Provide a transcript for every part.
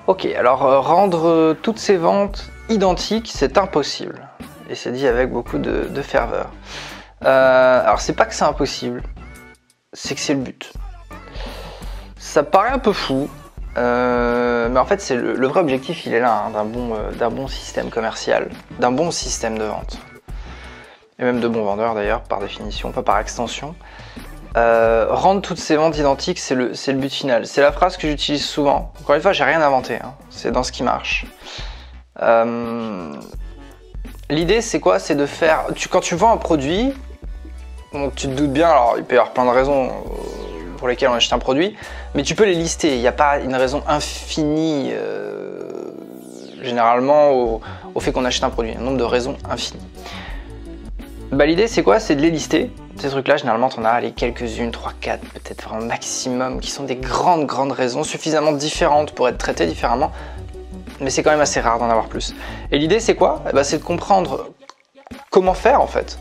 Ok, alors rendre toutes ces ventes identiques, c'est impossible. Et c'est dit avec beaucoup de ferveur. Alors c'est pas que c'est impossible, c'est que c'est le but. Ça paraît un peu fou, mais en fait c'est le vrai objectif, il est là, hein, d'un bon système commercial, d'un bon système de vente. Et même de bons vendeurs d'ailleurs, par définition, pas par extension. Rendre toutes ces ventes identiques, c'est le but final. C'est la phrase que j'utilise souvent. Encore une fois, j'ai rien inventé, hein. C'est dans ce qui marche. L'idée, c'est quoi? C'est de faire... Quand tu vends un produit, donc tu te doutes bien, alors il peut y avoir plein de raisons pour lesquelles on achète un produit, mais tu peux les lister. Il n'y a pas une raison infinie, généralement, au fait qu'on achète un produit. Un nombre de raisons infinies. Bah, l'idée, c'est quoi? C'est de les lister. Ces trucs-là, généralement, tu en as quelques-unes, 3, 4, peut-être vraiment maximum, qui sont des grandes raisons, suffisamment différentes pour être traitées différemment, mais c'est quand même assez rare d'en avoir plus. Et l'idée, c'est quoi? Bah, c'est de comprendre comment faire, en fait,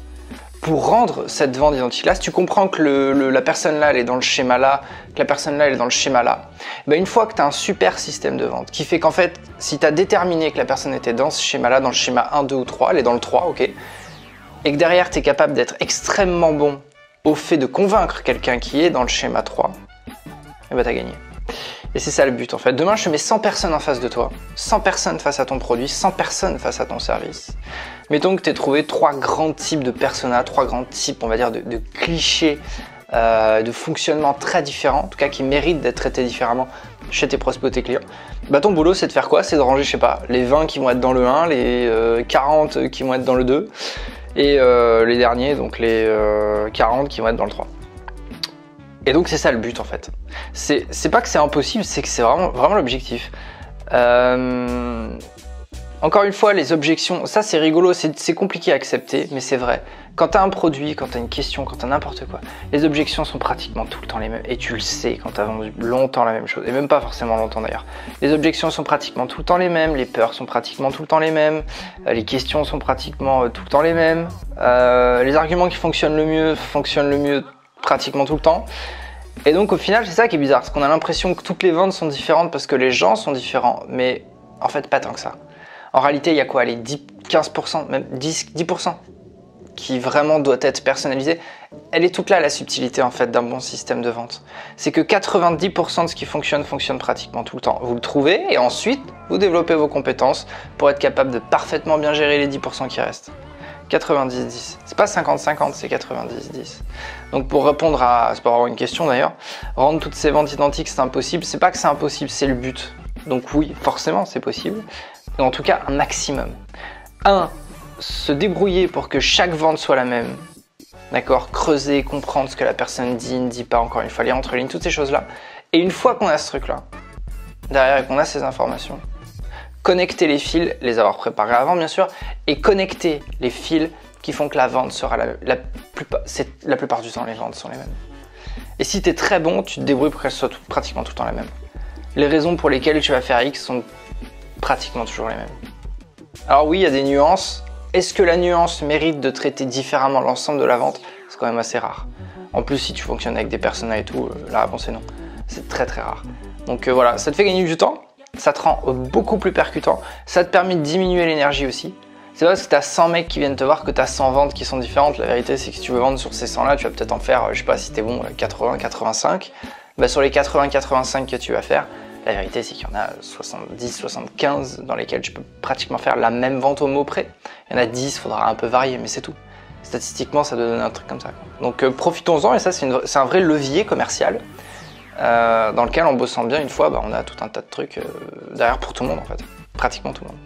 pour rendre cette vente identique-là. Si tu comprends que la personne là, elle est dans le schéma là, que la personne là, elle est dans le schéma là, bah, une fois que tu as un super système de vente, qui fait qu'en fait, si tu as déterminé que la personne était dans ce schéma-là, dans le schéma 1, 2 ou 3, elle est dans le 3, ok, et que derrière, tu es capable d'être extrêmement bon au fait de convaincre quelqu'un qui est dans le schéma 3, et bah, tu as gagné. Et c'est ça le but en fait. Demain, je te mets 100 personnes en face de toi, 100 personnes face à ton produit, 100 personnes face à ton service. Mettons que tu aies trouvé 3 grands types de personas, 3 grands types, on va dire, de clichés, de fonctionnement très différents, en tout cas qui méritent d'être traités différemment chez tes prospects, tes clients. Bah, ton boulot, c'est de faire quoi? C'est de ranger, je sais pas, les 20 qui vont être dans le 1, les 40 qui vont être dans le 2, et les derniers, donc les 40 qui vont être dans le 3. Et donc c'est ça le but en fait. C'est pas que c'est impossible, c'est que c'est vraiment l'objectif. Encore une fois, les objections, ça c'est rigolo, c'est compliqué à accepter, mais c'est vrai. Quand tu as un produit, quand tu as une question, quand tu as n'importe quoi, les objections sont pratiquement tout le temps les mêmes. Et tu le sais quand tu as vendu longtemps la même chose, et même pas forcément longtemps d'ailleurs. Les objections sont pratiquement tout le temps les mêmes, les peurs sont pratiquement tout le temps les mêmes, les questions sont pratiquement tout le temps les mêmes, les arguments qui fonctionnent le mieux pratiquement tout le temps. Et donc au final, c'est ça qui est bizarre, parce qu'on a l'impression que toutes les ventes sont différentes parce que les gens sont différents, mais en fait pas tant que ça. En réalité, il y a quoi? Les 10, 15%, même 10% qui vraiment doit être personnalisé. Elle est toute là la subtilité en fait d'un bon système de vente. C'est que 90% de ce qui fonctionne pratiquement tout le temps. Vous le trouvez et ensuite vous développez vos compétences pour être capable de parfaitement bien gérer les 10% qui restent. 90-10. C'est pas 50-50, c'est 90-10. Donc pour répondre à... C'est pas vraiment une question d'ailleurs. Rendre toutes ces ventes identiques, c'est impossible. C'est pas que c'est impossible, c'est le but. Donc oui, forcément, c'est possible. Et en tout cas, un maximum. 1. Se débrouiller pour que chaque vente soit la même. D'accord? Creuser, comprendre ce que la personne dit, ne dit pas, encore une fois, lire entre lignes, toutes ces choses-là. Et une fois qu'on a ce truc-là, derrière et qu'on a ces informations, connecter les fils, les avoir préparés avant bien sûr, et connecter les fils qui font que la vente sera la plupart du temps, les ventes sont les mêmes. Et si tu es très bon, tu te débrouilles pour qu'elles soient pratiquement tout le temps les mêmes. Les raisons pour lesquelles tu vas faire X sont pratiquement toujours les mêmes. Alors oui, il y a des nuances. Est-ce que la nuance mérite de traiter différemment l'ensemble de la vente? C'est quand même assez rare. En plus, si tu fonctionnes avec des personas et tout, la réponse est non. C'est très rare. Donc voilà, ça te fait gagner du temps. Ça te rend beaucoup plus percutant, ça te permet de diminuer l'énergie aussi. C'est pas parce que tu as 100 mecs qui viennent te voir que tu as 100 ventes qui sont différentes. La vérité, c'est que si tu veux vendre sur ces 100 là, tu vas peut-être en faire, je sais pas si t'es bon, 80, 85. Bah, sur les 80, 85 que tu vas faire, la vérité, c'est qu'il y en a 70, 75 dans lesquels tu peux pratiquement faire la même vente au mot près. Il y en a 10, il faudra un peu varier, mais c'est tout. Statistiquement, ça doit donner un truc comme ça. Donc profitons-en, et ça, c'est un vrai levier commercial. Dans lequel en bossant bien une fois, bah, on a tout un tas de trucs derrière pour tout le monde en fait, pratiquement tout le monde.